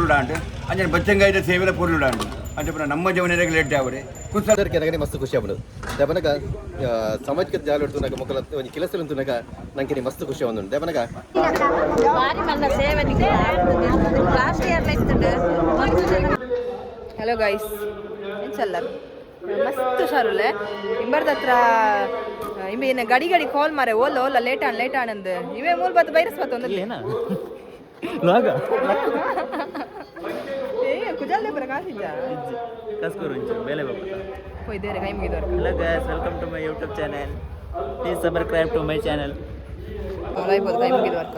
ಪೊರ್ಲುಡಾಂಡು ಅಂಚನೆ ಬಚ್ಚಂಗಾಯ್ದ ಸೇವೆಲ ಪೊರ್ಲುಡಾಂಡು అంటే ನಮ್ಮ ಜವನರಿಗೆ ಲೇಟ್ ಆವಡೆ ಕುಸದರ್ ಕೆನಗನೆ ಮಸ್ತ್ ಖುಷಿ ಆವಡು ದಬನಗ ಸಾಮಾಜಿಕ ಜಾಲಡ್ತುನಗ ಮೊಕಲ ಒಂಜಿ ಕೆಲಸಲಂತುನಗ ನಂಗೆ ಮಸ್ತ್ ಖುಷಿ ಆವಡು ದಬನಗ ಬಾರಿ ಮಲ್ಲ ಸೇವೆ ನಿಗೆ ಲಾಸ್ಟ್ ಇಯರ್ ಲೈಫ್ತುಂಡು ಹಲೋ ಗೈಸ್ ಎಂಚಲ್ಲರ್ ಮಸ್ತ್ ಹುಷಾರುಲೆ ಇಂಬರ್ದ ಹತ್ರ ಇಂಬೆ ಏನ ಗಡಿ ಗಡಿ ಕಾಲ್ ಮಾರೆ ಓಲ್ಲ ಓಲ್ಲ ಲೇಟ್ ಆನಂದ್ ಇವೇ ಮೂಲ್ ಬತ್ತು ಬೈರಸ್ ಬತ್ತು ಒಂದು ಏನ ಲಾಗ ಏ ಕುಜಾಲೆ ಬರ ಕಾಸಿಜ ಕಸ್ಕೂರು ಇಂಚು ಬೇಲೆ ಬಪ್ಪತ ಹೋಯ್ ದೇರೆ ಕೈ ಮುಗಿದವರು hello guys welcome to my youtube channel please subscribe to my channel live ಕೈ ಮುಗಿದವರ್ಕ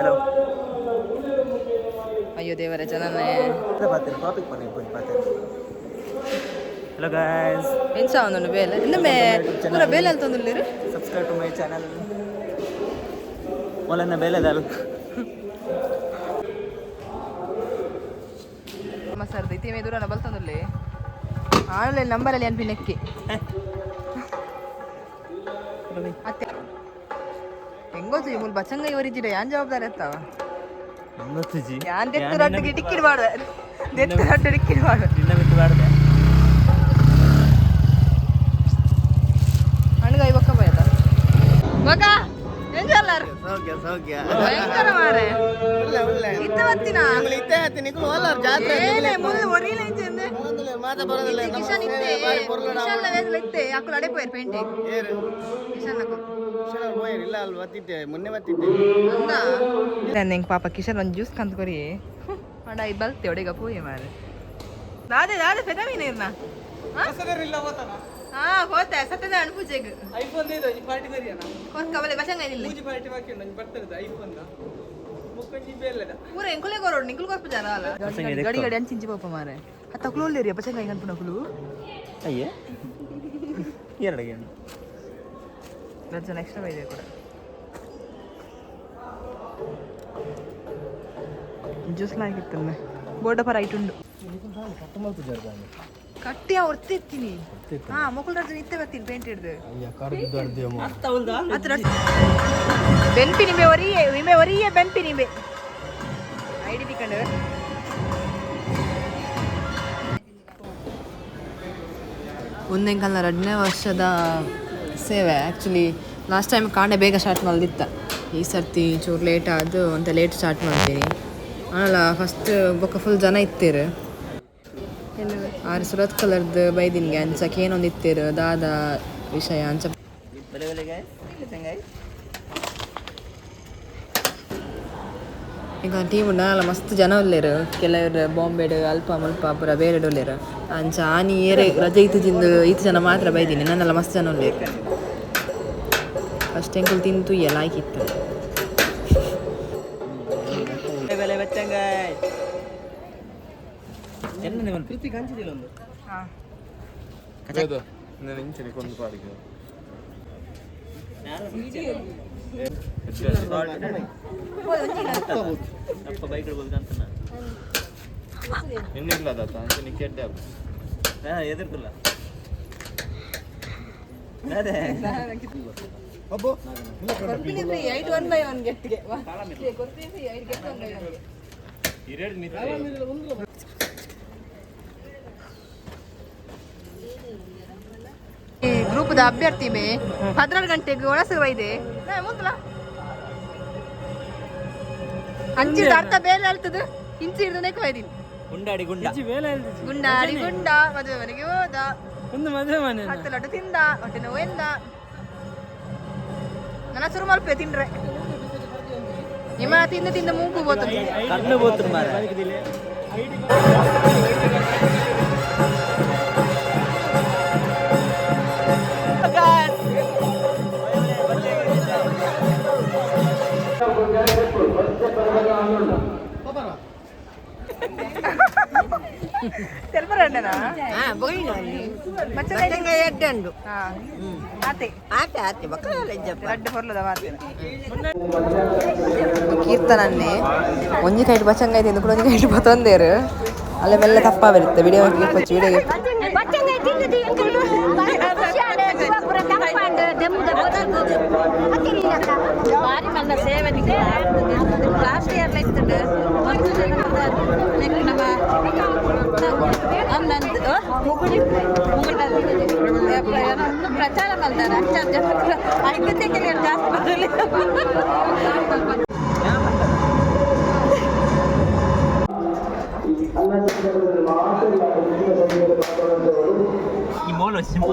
hello ಅಯ್ಯೋ ದೇವರ ಜನನೇ ಟಾಪಿಕ್ ಬನ್ನಿ hello guys ಎಂಚ ಅವನನ್ನು ಬೇಲೆ ಇನ್ನೊಮ್ಮೆ ಪೂರ ಬೇಲೆ ಅಂತ ಒಂದಿಲ್ಲಿರು subscribe to my channel ಒಲನ್ನ ಬೇಲೆದಾಲು ಮಸರ್ದ ಇತಿ ಮೇ ದೂರನ ಬಲ್ತಂದುಲ್ಲೆ ಆಳಲೆ ನಂಬರಲ್ಲಿ ಅನ್ಪಿ ನೆಕ್ಕಿ ಅತ್ತೆ ಹೆಂಗೋತು ಇವ್ರು ಬಚಂಗ ಇವರಿಜಿಡೆ ಯಾನ್ ಜವಾಬ್ದಾರಿ ಇರ್ತಾವ ಗೊತ್ತುಜಿ ಯಾನ್ ದೆತ್ತು ರಡ್ಡಿಗೆ ಟಿಕ್ಕಿಡ್ ಮಾಡ ದೆತ್ತು ರಡ್ಡು ಟಿಕ್ಕಿಡ್ ಮಾಡ ನಿನ್ನ ಬಿಟ್ಟು ಬಾಡ್ದೆ ಅಣ್ಗ ಇವಕ್ಕ ಬಯದ ಮಗ ಎಂಜಲ್ಲರ್ ಸೌಖ್ಯ ಭಯಂಕರ ಮಾರೆ ಒಳ್ಳೆ ಒಳ್ಳೆ ಇತ್ತ ಬತ್ತಿನ ಇತ್ತೆ ಹತ್ತಿ ನಿಕ್ಲು ಹೋಲಾರ್ ಜಾತ್ರೆ ಏನೇ ಮುಳ್ಳು ಒರಿಲ ಇಂಚೆಂದೆ ಮಾತ ಬರೋದಿಲ್ಲ ಕಿಶನ್ ಇತ್ತೆ ಕಿಶನ್ ಲೆವೆಲ್ ಇತ್ತೆ ಅಕ್ಕಳು ಅಡೆ ಪೋಯರ್ ಪೇಂಟಿಂಗ್ ಏರು ಕಿಶನ್ ನಕೋ ಕಿಶನ್ ಹೋಯರ್ ಇಲ್ಲ ಅಲ್ಲಿ ಬತ್ತಿದ್ದೆ ಮೊನ್ನೆ ಬತ್ತಿದ್ದೆ ಅಂದ ನಂಗೆ ಪಾಪ ಕಿಶನ್ ಒಂದು ಜ್ಯೂಸ್ ಕಂತ್ಕೊರಿ ಅಡ ಇದು ಬಲ್ತೆ ಒಡೆಗ ಪೋಯೆ ಮಾರೆ ದಾದೆ ಫೆದಮೀನ ಇರ್ನ ಹಾ ಹೋತೆ ಸತ್ಯದ ಅಣ್ಪೂಜೆಗೆ ಐಫೋನ್ ಇದೆ ಈ ಪಾರ್ಟಿ ಬರಿಯನ ಕೊರ್ಕ ಬಲೆ ಬಚಂಗ ಇಲ್ಲ ಪೂಜೆ ಪಾರ್ಟಿ ಹಾಕಿಂಡು ನಂಗೆ ಬರ್ತದೆ ಐಫೋನ್ ಮುಕ್ಕಂಜಿ ಬೇಲೆದ ಪೂರ ಎಂಕುಲೆ ಕೊರೋಡು ನಿಂಕುಲು ಕೊರ್ಪ ಜರ ಅಲ್ಲ ಗಡಿ ಗಡಿ ಅಂಚಿಂಚಿ ಪಾಪ ಮಾರೆ ಅತ್ತ ಕುಲೋಲ್ಲೇರಿ ಬಚಂಗ ಹಿಂಗ ಅನ್ಪುನ ಕುಲು ಅಯ್ಯೇ ಎರಡಿಗೆ ರಜನ ಎಕ್ಸ್ಟ್ರಾ ಬೈದೆ ಕೂಡ ಜ್ಯೂಸ್ ಲಾಗಿತ್ತಮ್ಮೆ ಬೋರ್ಡ ಪರ ಐಟುಂಡು ಕಟ್ಟಿ ಹೊರ್ತಿರ್ತೀನಿ ಹಾ ಮೊಕುಲ್ ರಜನ ಇತ್ತೆ ಬರ್ತೀನಿ ಪೇಂಟ್ ಹಿಡ್ದು ಬೆನ್ಪಿ ನಿಂಬೆ ಒರಿಯೇ ಬೆನ್ಪಿ ನಿಂಬೆ ಐಡಿ ತಿಕ್ಕಂಡು ಒಂದೆಂಕಲ್ನ 2ನೇ ವರ್ಷದ ಸೇವೆ ಆ್ಯಕ್ಚುಲಿ ಲಾಸ್ಟ್ ಟೈಮ್ ಕಾಂಡೆ ಬೇಗ ಸ್ಟಾರ್ಟ್ ಮಾಡ್ದಿತ್ತ ಈ ಸರ್ತಿ ಚೂರು ಲೇಟ್ ಆದು ಅಂತ ಲೇಟ್ ಸ್ಟಾರ್ಟ್ ಮಾಡ್ತೀನಿ ಅಲ್ಲ ಫಸ್ಟ್ ಬೊಕ್ಕ ಫುಲ್ ಜನ ಇತ್ತೀರು ಆರು ಸುರತ್ ಕಲರ್ದು ಬೈದಿನ್ಗೆ ಅಂಚಕ್ಕೆ ಏನೊಂದು ಇತ್ತೀರು ದಾದ ವಿಷಯ ಅಂಚ ಈಗ ಟೀಮ್ ಉಂಡಲ್ಲ ಮಸ್ತ್ ಜನ ಒಲ್ಲೇರು ಕೆಲವರು ಬಾಂಬೆಡು ಅಲ್ಪ ಮಲ್ಪ ಪೂರ ಬೇರೆ ಒಲ್ಲೇರು ಅಂಚ ಆನಿ ಏರೆ ರಜೆ ಇತ್ತಿಂದು ಈತು ಜನ ಮಾತ್ರ ಬೈದೀನಿ ನನ್ನೆಲ್ಲ ಮಸ್ತ್ ಜನ ಒಲ್ಲೇರು ಫಸ್ಟ್ ಎಂಕುಲ್ ತಿಂತು ಎಲ್ಲ ಆಯ್ಕಿತ್ತು ಕೃತಿ ಕಾಂಚಿದಿಲ್ಲ ಒಂದು నేను ఇంచని కొంత పాడికి ಅಪ್ಪ ಬೈಕ್ ಬೋಲ್ದಂತ ఎన్నిట్లా దాత అంటే నీకు ఎట్టావు ఎదుర్కొల్ల అదే అబ్బో ಗ್ರೂಪ್ದ ಅಭ್ಯರ್ಥಿ ಬೇ 12 ಗಂಟೆಗೆ ಒಳಸು ಬೈದೆ ಅಂಚಿದ ಅರ್ಥ ಬೇರೆ ಹೇಳ್ತದ ಇಂಚಿ ಹಿಡ್ದನೆ ಕೊಯ್ದೀನಿ ಗುಂಡಾಡಿ ಗುಂಡ ಗುಂಡಾಡಿ ಗುಂಡ ಮದುವೆ ಮನೆಗೆ ಹೋದ ಒಂದು ಮದುವೆ ಮನೆ 10 ಲಡ್ಡು ತಿಂದ ಹೊಟ್ಟೆ ನೋವೆಂದ ನನ್ನ ಶುರು ಮಲ್ಪೆ ತಿಂಡ್ರೆ ನಿಮ್ಮ ತಿಂದ ಮೂಗು ಬೋತದೆ ಕಣ್ಣು ಬೋತರು ಮಾರ తెలపరండనా ಕೀರ್ತನನ್ನೇ ಒಂಜಿ ಕೈಟ್ ಬಚ್ಚಂಗ ಐತೆ ಕೂಡ ಒಂಜಿ ಕೈಟ್ ಬತ್ತೊಂದೇರು ಅಲ್ಲೇ ಮೆಲ್ಲ ತಪ್ಪ ಬರುತ್ತೆ ವಿಡಿಯೋ ವಿಡಿಯೋಗೆ ಭಾರಿ ಮಲ್ಲ ಸೇವೆ ಲಾಸ್ಟ್ ಇಯರ್ಲ ಇರ್ತದೆ ಮತ್ತು ನಮ್ಮ ಪ್ರಚಾರ ಮಾಡ್ತಾರೆ ಐದಕ್ಕೆ ಜಾಸ್ತಿ ಬರಲಿಲ್ಲ ಈ ಮೋಲು ಸಿಂಹ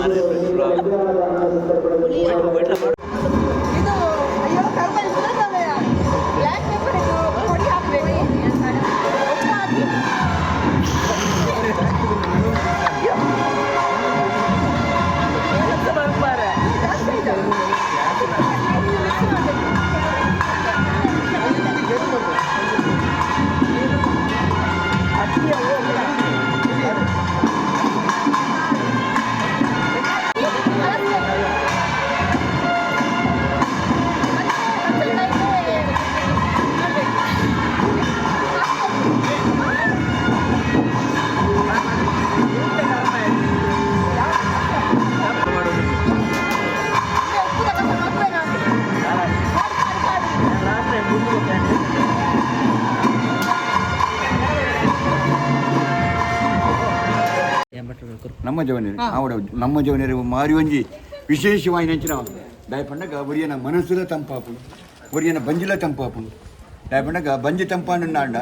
ನಮ್ಮ ಜವನೇರಿ ಆವಡ ನಮ್ಮ ಜವನೇರಿ ಮಾರಿ ಒಂಜಿ ವಿಶೇಷವಾಗಿ ನೆಂಚಿನ ದಾಯ ಪಂಡಗ ಒರಿಯನ ಮನಸ್ಸುಲ ತಂಪಾಪುನು ಒರಿಯನ ಬಂಜಿಲ ತಂಪಾಪುನು ದಾಯ ಪಂಡಗ ಬಂಜಿ ತಂಪಾನು ನಾಂಡ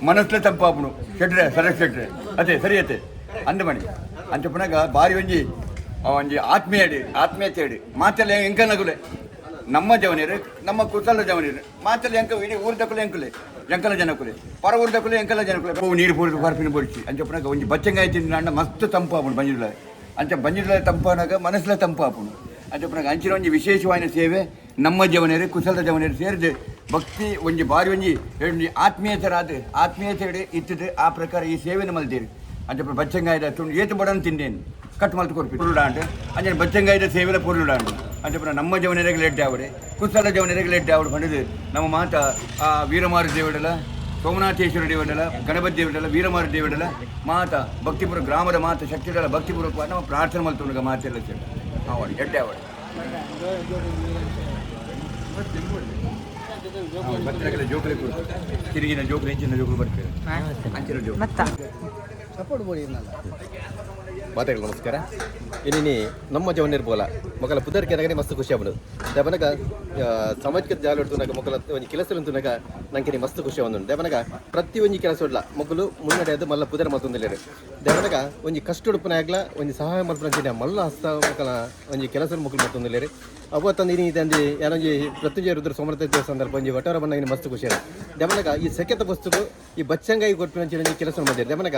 ಮನಸ್ಸುಲ ತಂಪಾಪುನು ಶೆಟ್ರೆ ಸರಕ್ ಶೆಟ್ರೆ ಅದೇ ಸರಿ ಅತ್ತೆ ಅಂದಮಣಿ ಅಂಚ ಪುನಗ ಬಾರಿ ಒಂಜಿ ಒಂಜಿ ಆತ್ಮೀಯತೆ ಮಾತೆಲ್ಲ ಎಂಕನಗುಲೆ ನಮ್ಮ ಜವನೇರು ನಮ್ಮ ಕುಸಲ ಜವನೇರು ಮಾತೆಲ್ಲ ಎಂಕ ಇಡೀ ಊರ್ದಕುಲೆ ಎಂಕಲ ಜನಕುಲೆ ಪರ ಊರ್ದಕುಲೆ ಎಂಕಲ ಜನಕುಲೆ ನೀರು ಪೂರಿದ ಬರ್ಪಿನ ಬೊಡಿಸಿ ಅಂಚಪ್ಪನಾಗ ಒಂಜಿ ಬಚ್ಚಂಗಾಯಿ ತಿಂದ ಮಸ್ತ್ ತಂಪಾಪುನು ಬಂಜಿಡ್ಲ ಅಂಚ ಬಂಜಿಡ್ಲ ತಂಪಾನಾಗ ಮನಸ್ಸುಲ ತಂಪಾಪುನು ಅಂಚಪ್ಪನಾಗ ಅಂಚಿನ ಒಂಜಿ ವಿಶೇಷವಾದ ಸೇವೆ ನಮ್ಮ ಜವನೇರು ಕುಸಲದ ಜವನೇರು ಸೇರಿದೆ ಭಕ್ತಿ ಒಂಜಿ ಬಾರಿ ಒಂಜಿ ಆತ್ಮೀಯತೆ ಇತ್ತಿದೆ ಆ ಪ್ರಕಾರ ಈ ಸೇವೆನ ಮಲ್ದೇರಿ ಅಂಚಪ್ಪ ಬಚ್ಚಂಗಾಯ್ದ ತುಂಡು ಏತು ಬಡನ್ ತಿಂದೇನು ಕಟ್ ಮಲ್ತು ಕೊಡ್ಪಿ ಪುರುಡಾಂಡು ಅಂಚನೆ ಬಚ್ಚಂಗಾಯ್ದ ಸೇವೆಲ ಪುರುಡಾಂಡು ಅಂಚಪ್ಪ ನಮ್ಮ ಜವನೇರಿಗೆ ಲೇಟ್ ಆವಡೆ ಕುಸಲ ಜವನೇರಿಗೆ ಲೇಟ್ ಆವಡು ಪಂಡಿದು ನಮ್ಮ ಮಾತ ಆ ವೀರಮಾರು ದೇವಡಲ ಸೋಮನಾಥೇಶ್ವರ ದೇವಡಲ ಗಣಪತಿ ದೇವಡಲ ವೀರಮಾರು ದೇವಡಲ ಮಾತ ಭಕ್ತಿಪುರ ಗ್ರಾಮದ ಮಾತ ಶಕ್ತಿಡಲ ಭಕ್ತಿಪೂರ್ವಕ ನಮ್ಮ ಪ್ರಾರ್ಥನೆ ಮಲ್ತುಂಡಗ ಮಾತೆಲ್ಲ ಸೇರಿ ಆವಡಿ ಎಡ್ಡೆ ಆವಡಿ ಭಕ್ತರಿಗೆಲ್ಲ ಜೋಕುಲೆ ತಿರುಗಿನ ಜೋಕುಲು ಹೆಂಚಿನ ಜೋಕುಲು ಬರ್ತೇವೆ ಅಂಚಿನ ಜೋಕು ಮಾತಾಡಿ ನಮಸ್ಕಾರ ಇನ್ನಿನಿ ನಮ್ಮ ಜವನೇರು ಬೋಲ ಮೊಕಲ ಪುದರ್ ಕೆನಗನೆ ಮಸ್ತ್ ಖುಷಿ ಆಗ್ಬೋದು ದೇವನಗ ಸಾಮಾಜಿಕ ಜಾಲೋಡ್ತುನಾಗ ಮೊಕಲ ಒಂಜಿ ಕೆಲಸಲಂತುನಾಗ ನಂಗೆ ಮಸ್ತ್ ಖುಷಿ ಆವೊಂದುಂಡು ದೇವನಗ ಪ್ರತಿ ಒಂಜಿ ಕೆಲಸ ಉಡ್ಲ ಮೊಗಲು ಮುನ್ನಡೆಯದು ಮಲ್ಲ ಪುದರ್ ಮಲ್ತೊಂದಿಲ್ಲೇರು ದೇವನಗ ಒಂಜಿ ಕಷ್ಟ ಉಡುಪನ ಆಗ್ಲ ಒಂಜಿ ಸಹಾಯ ಮಲ್ಪನ ಮಲ್ಲ ಹಸ್ತ ಮೊಕಲ ಒಂಜಿ ಕೆಲಸ ಮೊಕಲು ಮಲ್ತೊಂದಿಲ್ಲೇರು ಅವತ್ತಂದು ಇನಿ ಇದಂದು ಏನೊಂಜಿ ಪ್ರತ್ಯುಂಜಯ ರುದ್ರ ಸೋಮರತೆ ಸಂದರ್ಭ ಒಂಜಿ ಒಟ್ಟಾರ ಬಂದಾಗ ಮಸ್ತ್ ಖುಷಿ ಆಗ ದೇವನಗ ಈ ಸೆಕೆತ ಪುಸ್ತಕ ಈ ಬಚ್ಚಂಗಾಯಿ ಕೊಟ್ಟು ಕೆಲಸ ಮಾಡಿದೆ ದೇವನಗ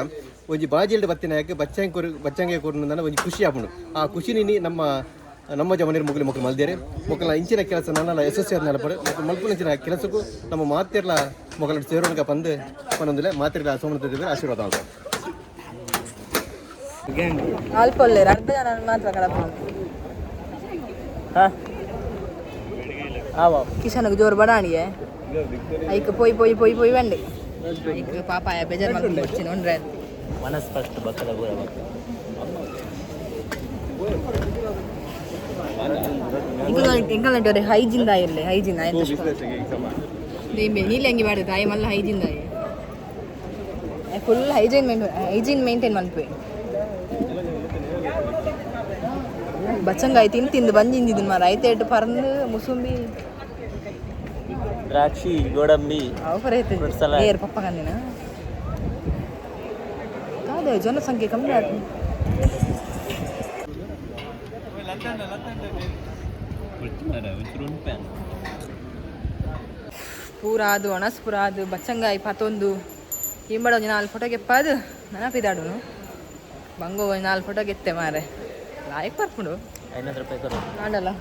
ಒಂಜಿ ಬಾಜಿಲ್ಡ್ ಬತ್ತಿನಾಗ ಬಚ್ಚಂಗಾಯಿ ಕೊಟ್ಟು ಒಂಜಿ ಖುಷಿ ಆಪುಂಡು ಆ ಖುಷಿ ನೀನಿ ನಮ್ಮ ಜವನೇರು ಮುಗಿಲು ಮಕ್ಕಳು ಮಲ್ದೇರೆ ಮಕ್ಕಳ ಇಂಚಿನ ಕೆಲಸ ನನ್ನೆಲ್ಲ ಯಶಸ್ವಿ ನೆನಪಡು ಮತ್ತು ಮಲ್ಪುನಂಚಿನ ಕೆಲಸಕ್ಕೂ ನಮ್ಮ ಮಾತೆರ್ಲ ಮಕ್ಕಳ ಸೇರೋಣಗ ಬಂದು ಪನ್ನೊಂದಿಲ್ಲ ಮಾತೆರ್ಲ ಸೋಮರತೆ ಆಶೀರ್ವಾದ ಅಂತ ಅಲ್ಪೊಲ್ಲೇರು ಅರ್ಧ ಜನ ಮಾತ್ರ ಕಡಪ ಕಿಶನ್ಗೆ ಜೋರು ಬಡಾಣಿಗೆ ಐಕ್ ಪೊಯ್ ಬಂಡಿ ಐಕ್ ಪಾಪಾಯ ಬೇಜಾರು ಮಾಡ್ಕೊಂಡು ಬರ್ತೀನಿ ಒಂಡ್ರೆ ಮನಸ್ಸು ಫಸ್ಟ್ ಬಕ್ಕದ ಬೂರ ಇಂಕಲ್ನಟ್ಟವ್ರೆ ಹೈಜಿನ್ ಇರಲಿ ಹೈಜಿನ್ ನೀಲಿ ಹಂಗೆ ಮಾಡಿದ್ರೆ ತಾಯಿ ಮಲ್ಲ ಹೈಜಿನ್ ಫುಲ್ ಹೈಜಿನ್ ಮೇಂಟೈನ್ ಮಾಡ್ತೀವಿ ಬಚ್ಚಂಗಾಯಿ ತಿಂದು ಬಂದಿಂದಿದ್ದು ಮಾರ ಐತೆ ಪರಂದು ಮುಸುಂಬಿ ದ್ರಾಕ್ಷಿ ಗೋಡಂಬಿ ಅವರ ಏರ್ ಪಪ್ಪ ಕಂದಿನ ಅದೇ ಜನಸಂಖ್ಯೆ ಕಮ್ಮಿ ಆಗ್ತದೆ ಪೂರ ಅದು ಅಣಸ್ಪುರ ಅದು ಬಚ್ಚಂಗಾಯಿ ಪತ್ತೊಂದು ಹಿಂಬಡ ಒಂದು 4 ಫೋಟೋ ಗೆಪ್ಪದು ನೆನಪಿದಾಡುನು ಬಂಗೋ ಒಂದು 4 ಫೋಟೋ ಗೆತ್ತೆ ಮಾರೆ ಲಾಯಕ್ ಬರ್ಕೊಂಡು 500 ರೂಪಾಯಿ ಕೊಡು ಮಾಡಲ್ಲ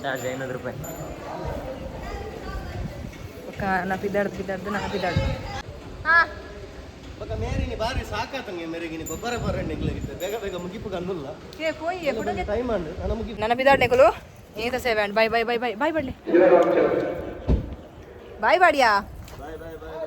ಚಾರ್ಜ್ 500 ರೂಪಾಯಿ ನೆನಪಿದಾಡ್ದು ನೆನಪಿದಾಡು ಹಾಂ ಮೇರಿನಿ ಬಾರಿ ಸಾಕಾತಂಗೆ ಮೇರೆಗಿನಿ ಗೊಬ್ಬರ ಬರಣ್ಣಿಗ್ಲಾಗಿತ್ತು ಬೇಗ ಮುಗಿಪು ಕಣ್ಣುಲ್ಲ ಟೈಮ್ ಅಂಡು ನಾನು ಮುಗಿ ನೆನಪಿದಾಡ್ನೆಗಳು ಏತ ಸೇವೆ ಬಾಯ್ ಬಾಯ್ ಬಾಯ್ ಬಾಯ್ ಬಾಯ್ ಬಡ್ಲಿ ಬಾಯ್ ಬಾಡಿಯಾ ಬಾಯ್ ಬಾಯ್ ಬಾಯ್